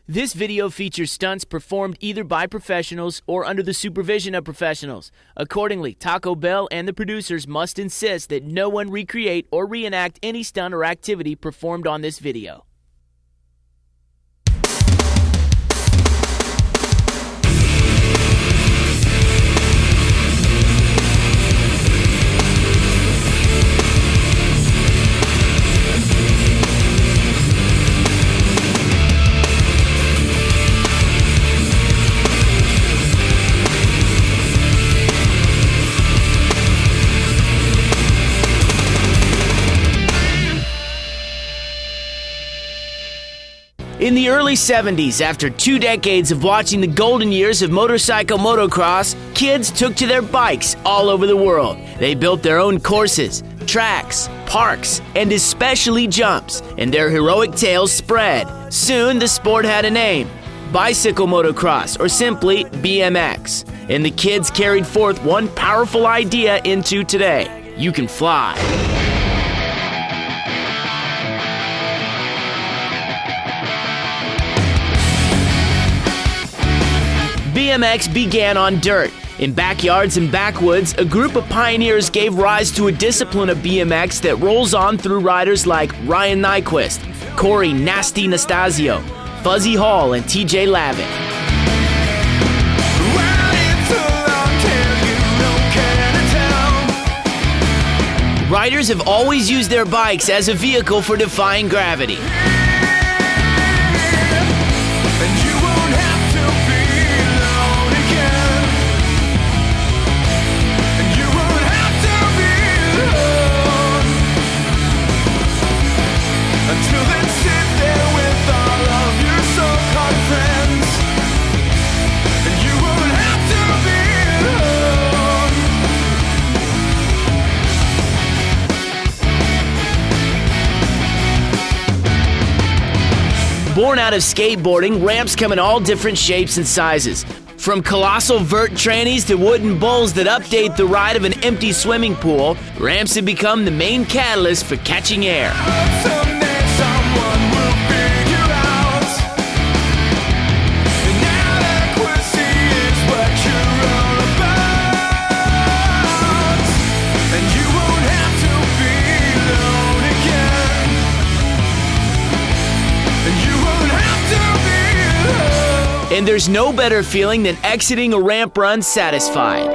This video features stunts performed either by professionals or under the supervision of professionals. Accordingly, Taco Bell and the producers must insist that no one recreate or reenact any stunt or activity performed on this video. In the early 70s, after 2 decades of watching the golden years of motorcycle motocross, kids took to their bikes all over the world. They built their own courses, tracks, parks, and especially jumps, and their heroic tales spread. Soon, the sport had a name: bicycle motocross, or simply BMX. And the kids carried forth one powerful idea into today: you can fly. BMX began on dirt. In backyards and backwoods, a group of pioneers gave rise to a discipline of BMX that rolls on through riders like Ryan Nyquist, Corey Nasty Nastasio, Fuzzy Hall, and TJ Lavin. Riders have always used their bikes as a vehicle for defying gravity. Born out of skateboarding, ramps come in all different shapes and sizes. From colossal vert trannies to wooden bowls that update the ride of an empty swimming pool, ramps have become the main catalyst for catching air. And there's no better feeling than exiting a ramp run satisfied.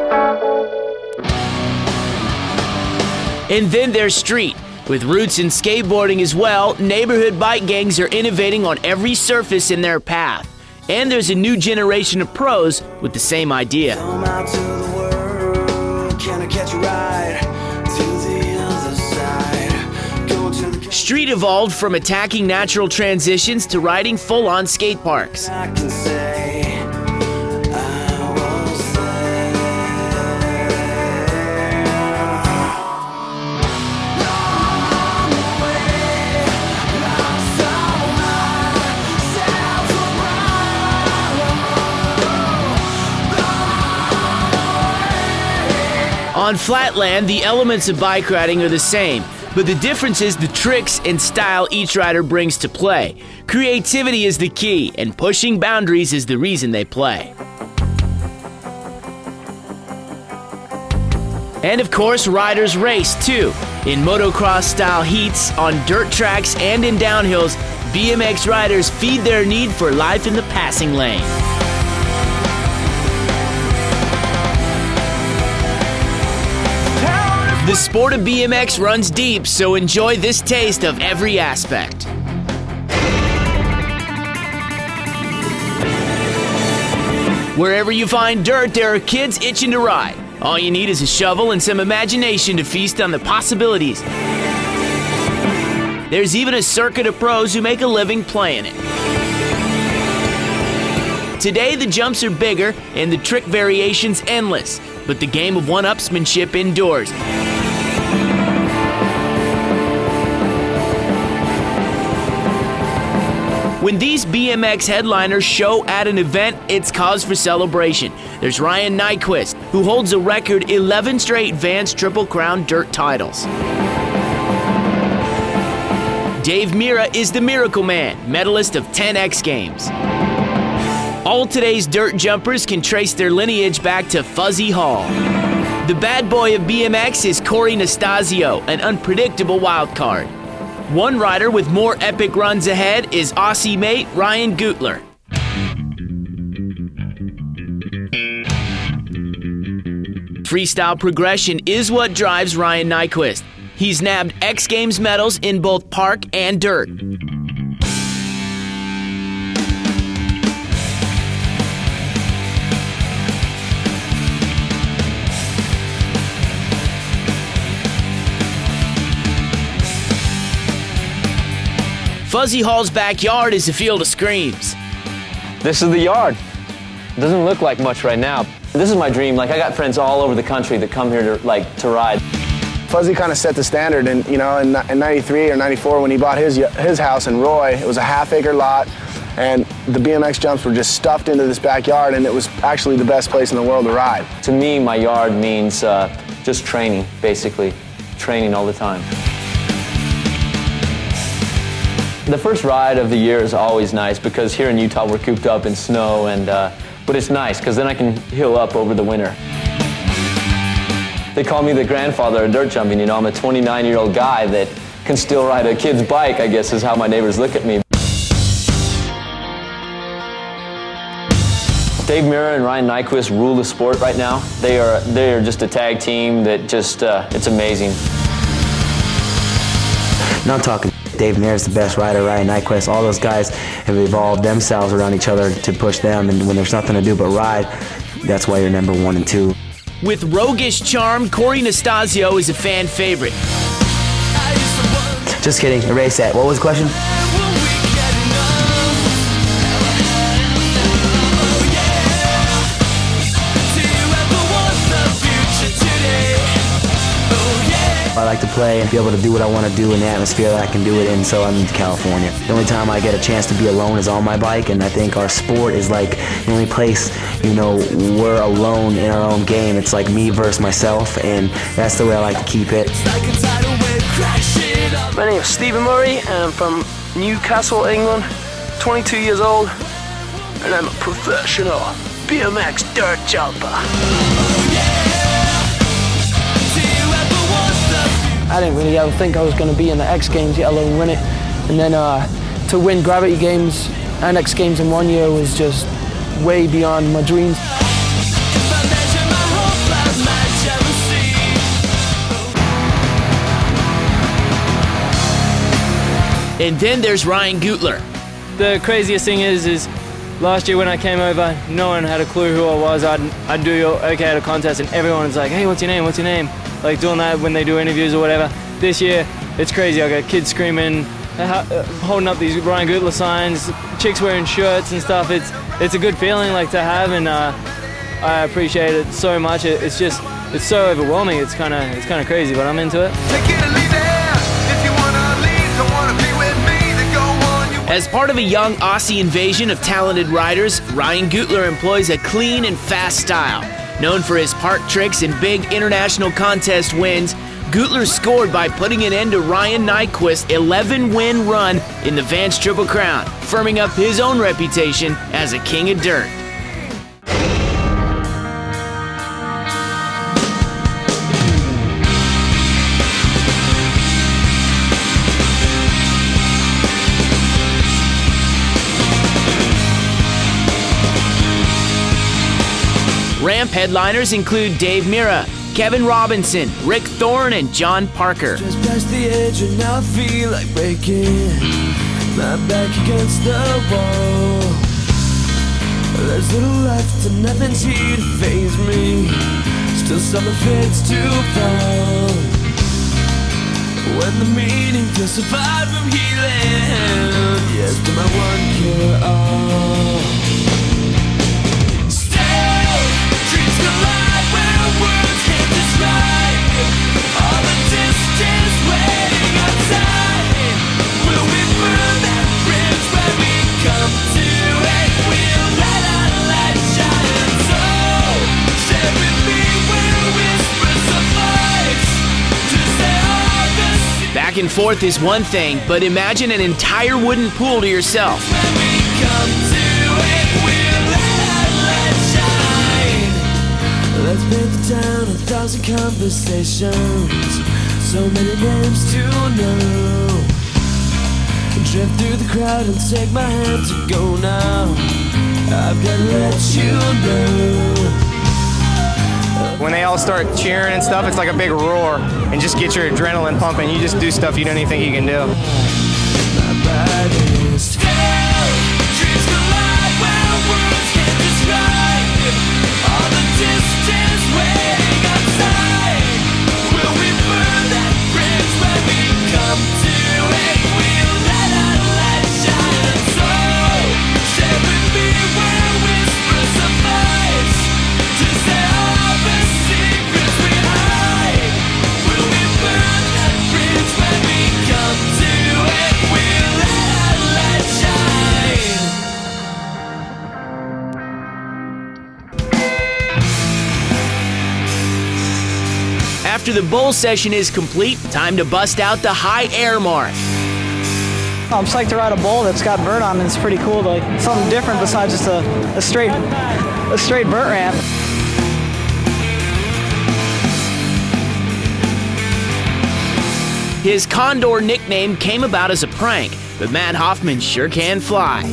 And then there's street. With roots in skateboarding as well, neighborhood bike gangs are innovating on every surface in their path. And there's a new generation of pros with the same idea. Come out to the world, can I catch a ride to the other side? Go to the Street evolved from attacking natural transitions to riding full-on skate parks. I can say I was there. Long way, lost all myself around. On flatland, the elements of bike riding are the same, but the difference is the tricks and style each rider brings to play. Creativity is the key, and pushing boundaries is the reason they play. And of course, riders race too. In motocross-style heats, on dirt tracks, and in downhills, BMX riders feed their need for life in the passing lane. The sport of BMX runs deep, so enjoy this taste of every aspect. Wherever you find dirt, there are kids itching to ride. All you need is a shovel and some imagination to feast on the possibilities. There's even a circuit of pros who make a living playing it. Today, the jumps are bigger and the trick variations endless, but the game of one-upsmanship endures. When these BMX headliners show at an event, it's cause for celebration. There's Ryan Nyquist, who holds a record 11 straight Vans Triple Crown dirt titles. Dave Mira is the Miracle Man, medalist of 10 X Games. All today's dirt jumpers can trace their lineage back to Fuzzy Hall. The bad boy of BMX is Corey Nastasio, an unpredictable wild card. One rider with more epic runs ahead is Aussie mate Ryan Gutler. Freestyle progression is what drives Ryan Nyquist. He's nabbed X Games medals in both park and dirt. Fuzzy Hall's backyard is a field of screams. This is the yard. It doesn't look like much right now. This is my dream. Like, I got friends all over the country that come here to ride. Fuzzy kind of set the standard, and you know, in '93 or '94 when he bought his house in Roy, it was a half-acre lot, and the BMX jumps were just stuffed into this backyard, and it was actually the best place in the world to ride. To me, my yard means just training, basically, training all the time. The first ride of the year is always nice because here in Utah we're cooped up in snow, but it's nice because then I can heal up over the winter. They call me the grandfather of dirt jumping. You know, I'm a 29-year-old guy that can still ride a kid's bike, I guess is how my neighbors look at me. Dave Mira and Ryan Nyquist rule the sport right now. They are just a tag team that just, it's amazing. Not talking. Dave Mira's the best rider, Ryan Nyquist. All those guys have evolved themselves around each other to push them, and when there's nothing to do but ride, that's why you're number 1 and 2. With roguish charm, Corey Nastasio is a fan favorite. Just kidding, erase that. What was the question? I like to play and be able to do what I want to do in the atmosphere that I can do it in, so I'm in California. The only time I get a chance to be alone is on my bike, and I think our sport is like the only place, you know, we're alone in our own game. It's like me versus myself, and that's the way I like to keep it. My name is Stephen Murray, and I'm from Newcastle, England, 22 years old, and I'm a professional BMX dirt jumper. I didn't really ever think I was going to be in the X Games, yet alone win it. And then to win Gravity Games and X Games in 1 year was just way beyond my dreams. And then there's Ryan Gutler. The craziest thing is last year when I came over, no one had a clue who I was. I'd do OK at a contest and everyone was like, hey, what's your name, what's your name? Like doing that when they do interviews or whatever. This year, it's crazy. I got kids screaming, holding up these Ryan Gutler signs, chicks wearing shirts and stuff. It's a good feeling like to have, and I appreciate it so much. It's so overwhelming. It's kind of crazy, but I'm into it. As part of a young Aussie invasion of talented riders, Ryan Gutler employs a clean and fast style. Known for his park tricks and big international contest wins, Gutler scored by putting an end to Ryan Nyquist's 11-win run in the Vans Triple Crown, firming up his own reputation as a king of dirt. Ramp headliners include Dave Mira, Kevin Robinson, Rick Thorne, and John Parker. Just past the edge and now I feel like breaking my back against the wall. There's little left and nothing's here to faze me. Still summer fades too fall. When the meaning to survive from healing, yes, to my one cure all. Back and forth is one thing, but imagine an entire wooden pool to yourself. When we come to it, we'll let our light shine. Let's paint the town 1,000 conversations, so many names to know. Drift through the crowd and take my hand to go now. I've got to let you know. When they all start cheering and stuff, it's like a big roar, and just get your adrenaline pumping. You just do stuff you don't even think you can do. My body is still, dreams collide where words can't describe all the distance waiting outside. Will we burn that bridge when we come to it? We'll let our light shine. So share with me where whispers suffice to say all the secrets we hide. Will we burn that bridge when we come to it? We'll let our light shine. After the bowl session is complete, time to bust out the high air mark. I'm psyched to ride a bowl that's got vert on it. It's pretty cool, like something different besides just a straight vert ramp. His Condor nickname came about as a prank, but Matt Hoffman sure can fly.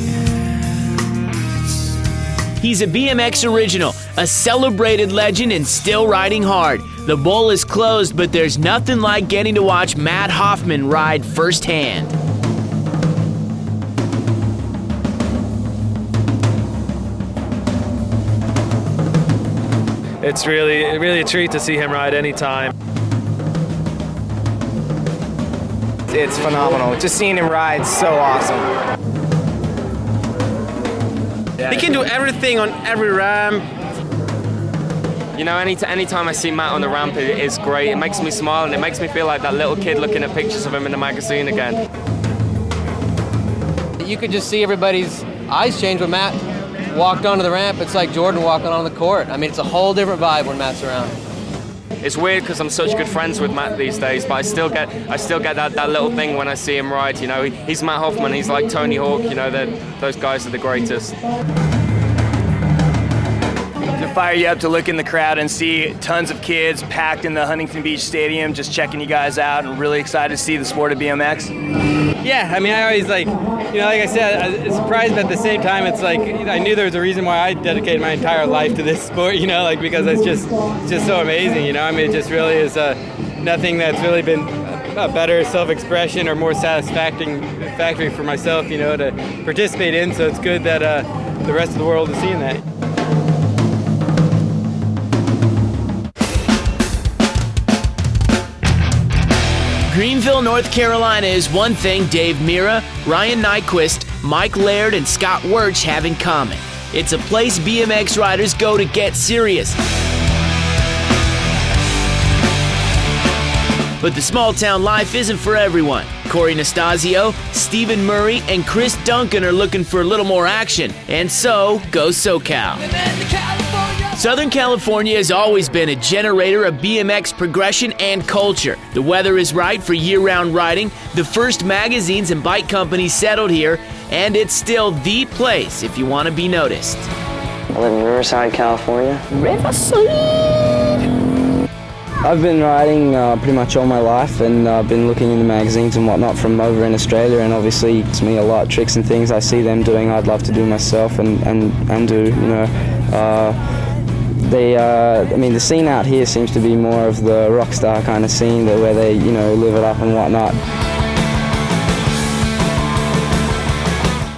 He's a BMX original, a celebrated legend and still riding hard. The bowl is closed, but there's nothing like getting to watch Matt Hoffman ride firsthand. It's really a treat to see him ride anytime. It's phenomenal. Just seeing him ride, so awesome. He can do everything on every ramp. You know, anytime I see Matt on the ramp, it's great. It makes me smile, and it makes me feel like that little kid looking at pictures of him in the magazine again. You could just see everybody's eyes change when Matt walked onto the ramp. It's like Jordan walking on the court. I mean, it's a whole different vibe when Matt's around. It's weird because I'm such good friends with Matt these days, but I still get that little thing when I see him ride. You know, he's Matt Hoffman. He's like Tony Hawk. You know, those guys are the greatest. To fire you up to look in the crowd and see tons of kids packed in the Huntington Beach Stadium, just checking you guys out, and really excited to see the sport of BMX. Yeah, I mean, I always like I said, I'm surprised, but at the same time, it's like, I knew there was a reason why I dedicated my entire life to this sport, because it's just so amazing, I mean, it just really is nothing that's really been a better self-expression or more satisfactory for myself, to participate in, so it's good that the rest of the world is seeing that. Greenville, North Carolina is one thing Dave Mira, Ryan Nyquist, Mike Laird, and Scott Wirch have in common. It's a place BMX riders go to get serious. But the small-town life isn't for everyone. Corey Nastasio, Stephen Murray, and Chris Duncan are looking for a little more action, and so goes SoCal. Southern California has always been a generator of BMX progression and culture. The weather is right for year-round riding, the first magazines and bike companies settled here, and it's still the place if you want to be noticed. I live in Riverside, California. I've been riding pretty much all my life, and I've been looking in the magazines and whatnot from over in Australia, and obviously it's me a lot, tricks and things I see them doing I'd love to do myself and do, the scene out here seems to be more of the rock star kind of scene where they, live it up and whatnot.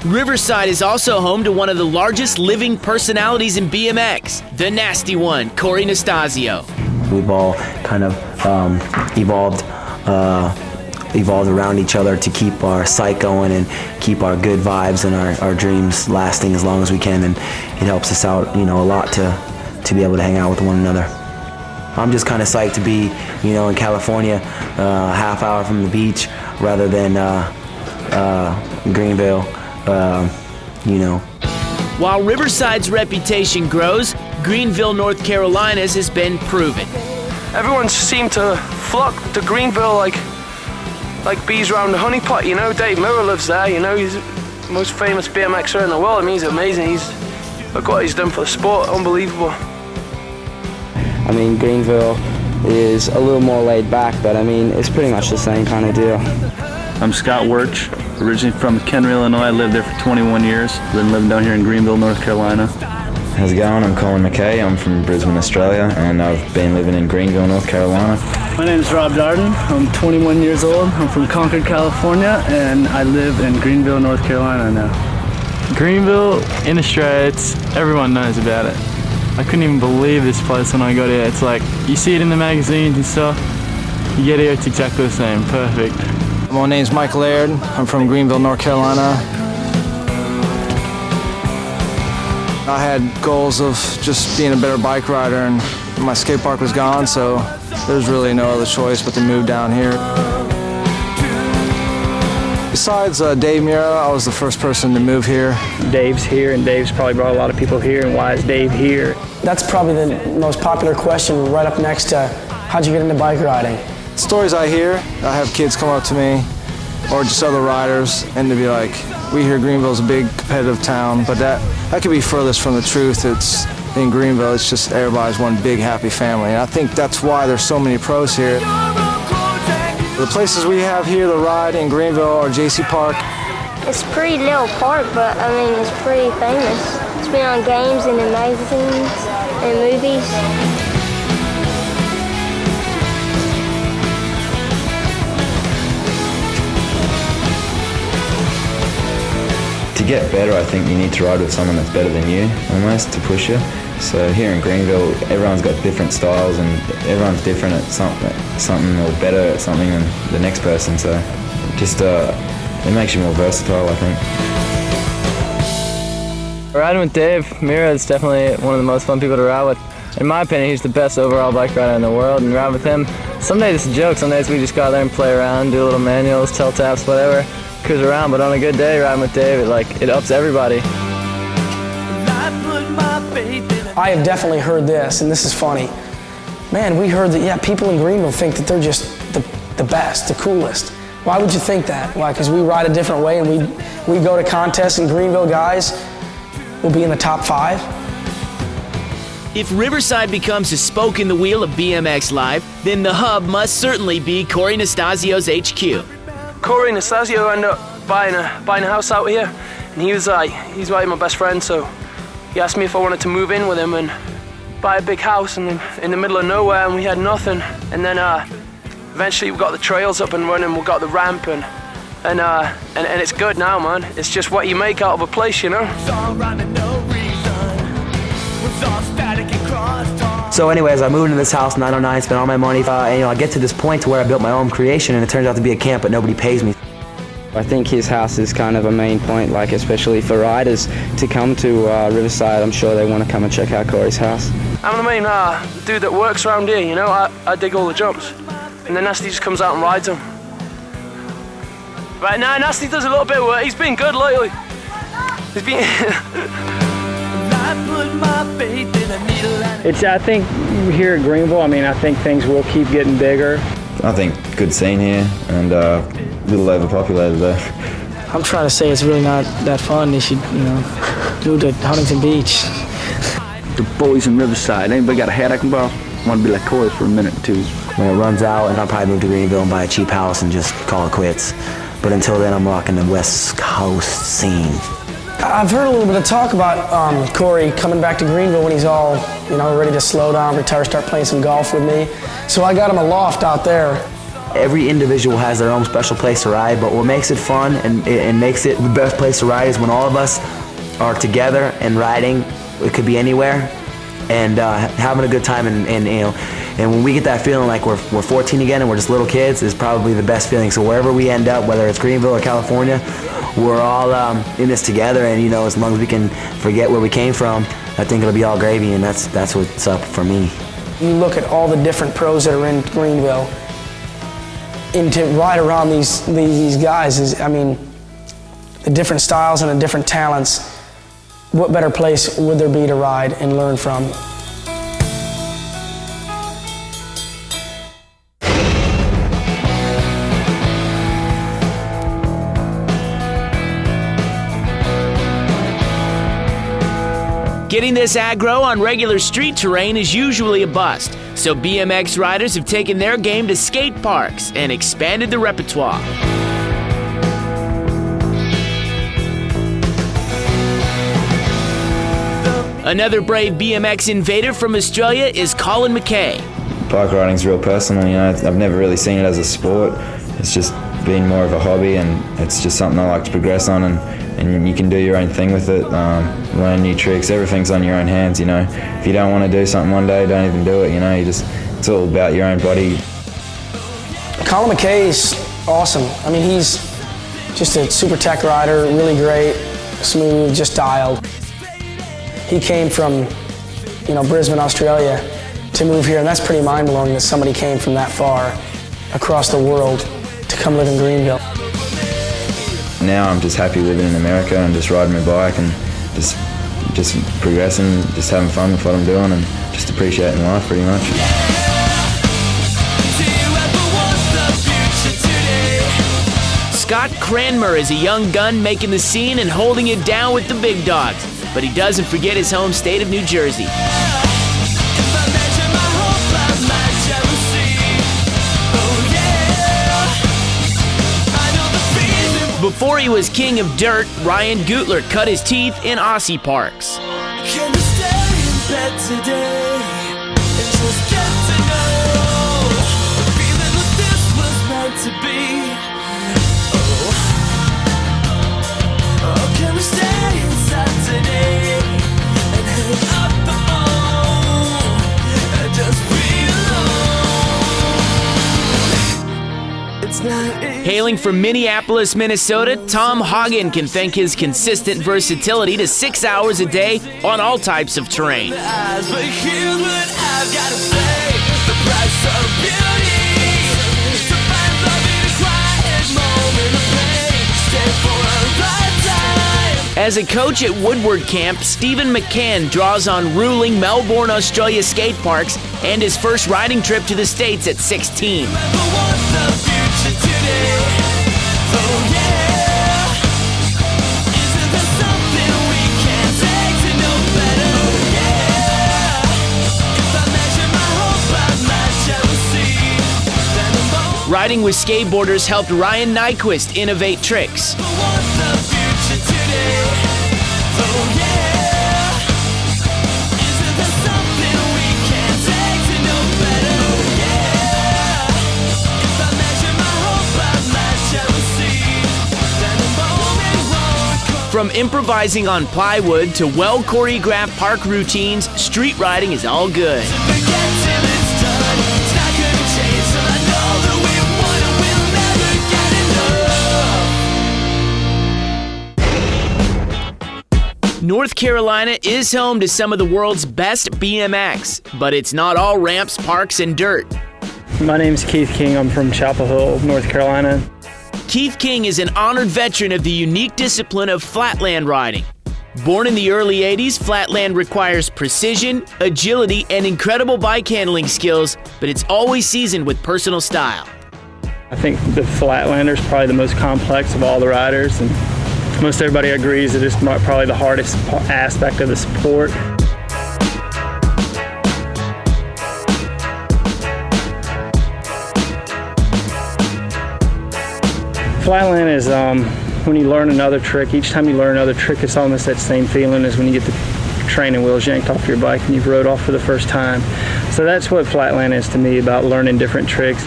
Riverside is also home to one of the largest living personalities in BMX, the nasty one, Corey Nastasio. We've all kind of evolved around each other to keep our psych going and keep our good vibes and our dreams lasting as long as we can, and it helps us out, a lot to be able to hang out with one another. I'm just kind of psyched to be, in California, a half hour from the beach rather than Greenville, While Riverside's reputation grows, Greenville, North Carolina's has been proven. Everyone seemed to flock to Greenville like like bees around the honeypot, you know. Dave Mirra lives there, you know. He's the most famous BMXer in the world. I mean, he's amazing. Look what he's done for the sport, unbelievable. I mean, Greenville is a little more laid back, but I mean, it's pretty much the same kind of deal. I'm Scott Wirch, originally from Kenner, Illinois. I lived there for 21 years. Been living down here in Greenville, North Carolina. How's it going? I'm Colin McKay. I'm from Brisbane, Australia, and I've been living in Greenville, North Carolina. My name is Rob Darden. I'm 21 years old. I'm from Concord, California, and I live in Greenville, North Carolina now. Greenville in Australia, everyone knows about it. I couldn't even believe this place when I got here. It's like, you see it in the magazines and stuff. You get here, it's exactly the same. Perfect. My name's Mike Laird. I'm from Greenville, North Carolina. I had goals of just being a better bike rider, and my skate park was gone, so there's really no other choice but to move down here. Besides Dave Mirra, I was the first person to move here. Dave's here, and Dave's probably brought a lot of people here, and why is Dave here? That's probably the most popular question right up next to, how'd you get into bike riding? Stories I hear, I have kids come up to me, or just other riders, and to be like, we hear Greenville's a big competitive town, but that could be furthest from the truth. It's in Greenville, it's just everybody's one big happy family, and I think that's why there's so many pros here. The places we have here to ride in Greenville are JC Park. It's a pretty little park, but I mean, it's pretty famous. It's been on games and in magazines and movies. To get better, I think you need to ride with someone that's better than you, almost, to push you. So here in Greenville, everyone's got different styles and everyone's different at something or better at something than the next person. So just it makes you more versatile, I think. Riding with Dave Mirra is definitely one of the most fun people to ride with. In my opinion, he's the best overall bike rider in the world, and ride with him, some days it's a joke, some days we just go out there and play around, do little manuals, tail taps, whatever, cruise around, but on a good day riding with Dave, it ups everybody. I have definitely heard this, and this is funny. Man, we heard that, yeah, people in Greenville think that they're just the best, the coolest. Why would you think that? Why? Because we ride a different way, and we go to contests, and Greenville guys will be in the top 5. If Riverside becomes a spoke in the wheel of BMX Live, then the hub must certainly be Corey Nastasio's HQ. Corey Nastasio ended up buying a house out here, and he's my best friend, so he asked me if I wanted to move in with him and buy a big house in the middle of nowhere, and we had nothing. And then eventually we got the trails up and running, we got the ramp, and it's good now, man. It's just what you make out of a place, you know? So anyways, I moved into this house in 909, spent all my money, and I get to this point to where I built my own creation, and it turns out to be a camp, but nobody pays me. I think his house is kind of a main point, like especially for riders to come to Riverside. I'm sure they want to come and check out Corey's house. I'm the main dude that works around here, you know? I dig all the jumps, and then Nasty just comes out and rides them. Right now, Nasty does a little bit of work. He's been good lately. He's been... I think here at Greenville, I think things will keep getting bigger. I think good scene here and a little overpopulated though. I'm trying to say it's really not that fun. They should, move to Huntington Beach. The boys in Riverside, anybody got a hat I can borrow? I want to be like Corey for a minute or two. When it runs out, and I'll probably move to Greenville and buy a cheap house and just call it quits. But until then, I'm rocking the West Coast scene. I've heard a little bit of talk about Corey coming back to Greenville when he's all, ready to slow down, retire, start playing some golf with me. So I got him a loft out there. Every individual has their own special place to ride, but what makes it fun and makes it the best place to ride is when all of us are together and riding. It could be anywhere, and having a good time, and when we get that feeling like we're 14 again and we're just little kids, is probably the best feeling. So wherever we end up, whether it's Greenville or California, we're all in this together, and as long as we can forget where we came from, I think it'll be all gravy, and that's what's up for me. You look at all the different pros that are in Greenville, and to ride around these guys is, the different styles and the different talents. What better place would there be to ride and learn from? Getting this aggro on regular street terrain is usually a bust, so BMX riders have taken their game to skate parks and expanded the repertoire. Another brave BMX invader from Australia is Colin McKay. Bike riding's real personal, you know. I've never really seen it as a sport. It's just been more of a hobby, and it's just something I like to progress on, and you can do your own thing with it, learn new tricks. Everything's on your own hands, you know. If you don't want to do something one day, don't even do it, you know. It's all about your own body. Colin McKay's awesome. I mean, he's just a super tech rider, really great, smooth, just dialed. He came from, Brisbane, Australia to move here, and that's pretty mind-blowing that somebody came from that far across the world to come live in Greenville. Now I'm just happy living in America and just riding my bike and just progressing, just having fun with what I'm doing and just appreciating life pretty much. Scott Cranmer is a young gun making the scene and holding it down with the big dogs, but he doesn't forget his home state of New Jersey. Before he was king of dirt, Ryan Gutler cut his teeth in Aussie parks. Can you stay in bed today and just get to know the feeling that this was meant to be? Oh, can we stay inside today and hang up the phone and just be alone? It's not easy. Hailing from Minneapolis, Minnesota, Tom Hagen can thank his consistent versatility to 6 hours a day on all types of terrain. But here's what I've got to say: the price of beauty, to find love in a quiet moment of pain, stay for a lifetime. As a coach at Woodward Camp, Stephen McCann draws on ruling Melbourne, Australia skate parks and his first riding trip to the States at 16. Riding with skateboarders helped Ryan Nyquist innovate tricks. From improvising on plywood to well-choreographed park routines, street riding is all good. North Carolina is home to some of the world's best BMX, but it's not all ramps, parks, and dirt. My name's Keith King. I'm from Chapel Hill, North Carolina. Keith King is an honored veteran of the unique discipline of flatland riding. Born in the early 80s, flatland requires precision, agility, and incredible bike handling skills, but it's always seasoned with personal style. I think the flatlander is probably the most complex of all the riders, and most everybody agrees that it's probably the hardest aspect of the sport. Flatland is when you learn another trick. Each time you learn another trick, it's almost that same feeling as when you get the training wheels yanked off your bike and you've rode off for the first time. So that's what flatland is to me, about learning different tricks.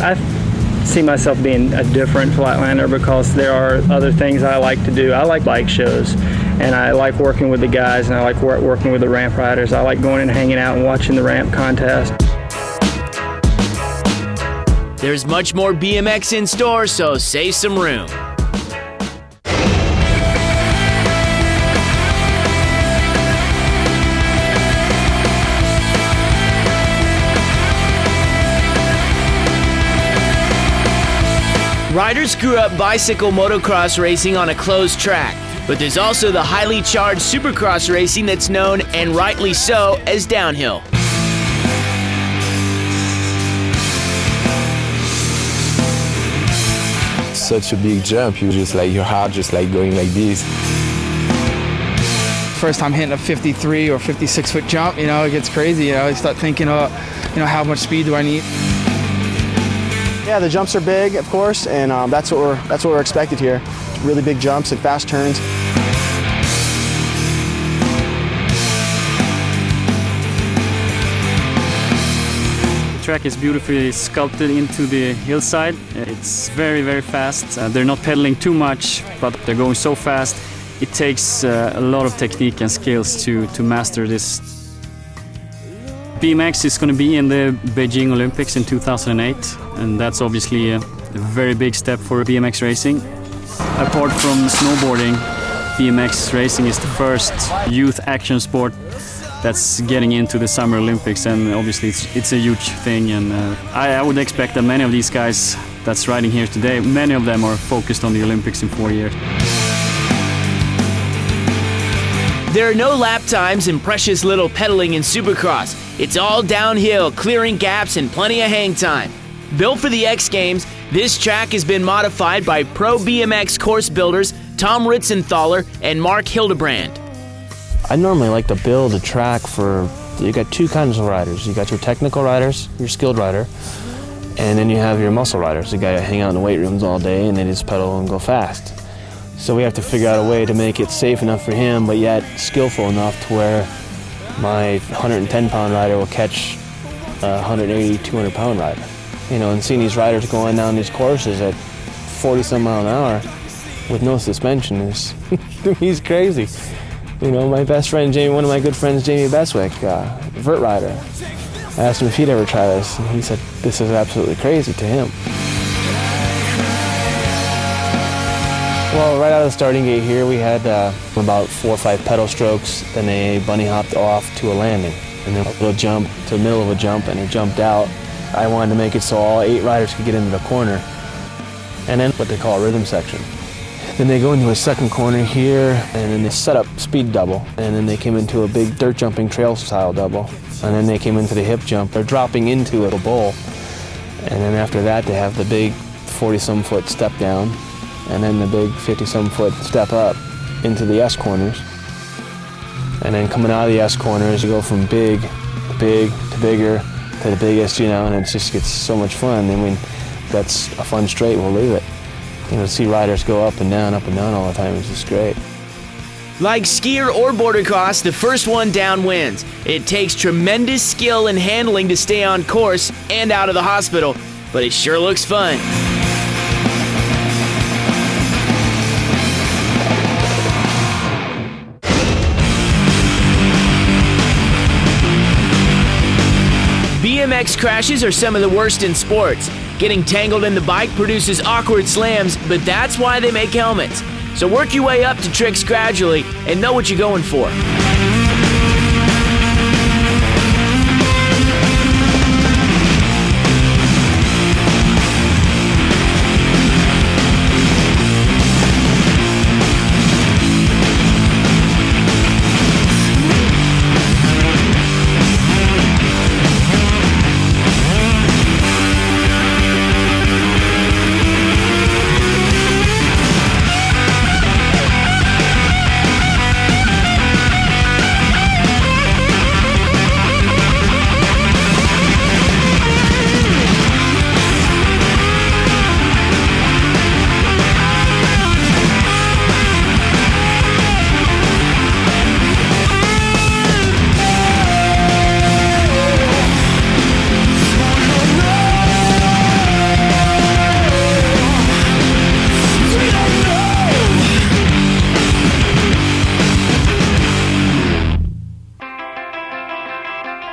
I see myself being a different flatlander because there are other things I like to do. I like bike shows, and I like working with the guys, and I like working with the ramp riders. I like going and hanging out and watching the ramp contest. There's much more BMX in store, so save some room. Riders grew up bicycle motocross racing on a closed track, but there's also the highly charged supercross racing that's known, and rightly so, as downhill. such a big jump. You just like, your heart just like going like this. First time hitting a 53 or 56 foot jump, you know, it gets crazy. You know, you start thinking about, you know, how much speed do I need? Yeah, the jumps are big, of course, and that's what we're expected here. Really big jumps and fast turns. The track is beautifully sculpted into the hillside. It's very, very fast. They're not pedaling too much, but they're going so fast. It takes a lot of technique and skills to master this. BMX is going to be in the Beijing Olympics in 2008, and that's obviously a very big step for BMX racing. Apart from snowboarding, BMX racing is the first youth action sport that's getting into the Summer Olympics, and obviously it's a huge thing, and I would expect that many of these guys that's riding here today, many of them are focused on the Olympics in 4 years. There are no lap times and precious little pedaling in Supercross. It's all downhill, clearing gaps and plenty of hang time. Built for the X Games, this track has been modified by pro BMX course builders Tom Ritzenthaler and Mark Hildebrand. I normally like to build a track for, you got two kinds of riders. You got your technical riders, your skilled rider, and then you have your muscle riders, the guy that hang out in the weight rooms all day and they just pedal and go fast. So we have to figure out a way to make it safe enough for him, but yet skillful enough to where my 110-pound rider will catch a 180, 200-pound rider. You know, and seeing these riders going down these courses at 40-some miles an hour with no suspension is, he's crazy. You know, my best friend, Jamie, one of my good friends, Jamie Beswick, vert rider. I asked him if he'd ever try this, and he said this is absolutely crazy to him. Well, right out of the starting gate here, we had about 4 or 5 pedal strokes, then they bunny hopped off to a landing, and then a little jump to the middle of a jump, and they jumped out. I wanted to make it so all 8 riders could get into the corner, and then what they call a rhythm section. Then they go into a second corner here, and then they set up speed double, and then they came into a big dirt jumping trail style double, and then they came into the hip jump. They're dropping into a bowl, and then after that they have the big 40-some foot step down, and then the big 50-some foot step up into the S corners. And then coming out of the S corners, you go from big to bigger to the biggest, you know, and it just gets so much fun. I mean, that's a fun straight, we'll leave it. You know, to see riders go up and down all the time is just great. Like skier or bordercross, the first one down wins. It takes tremendous skill and handling to stay on course and out of the hospital, but it sure looks fun. BMX crashes are some of the worst in sports. Getting tangled in the bike produces awkward slams, but that's why they make helmets. So work your way up to tricks gradually and know what you're going for.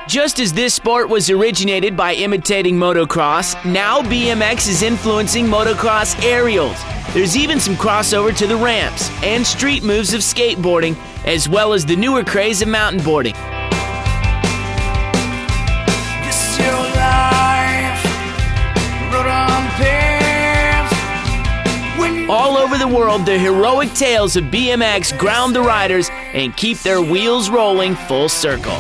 Just as this sport was originated by imitating motocross, now BMX is influencing motocross aerials. There's even some crossover to the ramps and street moves of skateboarding, as well as the newer craze of mountain boarding. This is your life, wrote on paved. All over the world, the heroic tales of BMX ground the riders and keep their wheels rolling full circle.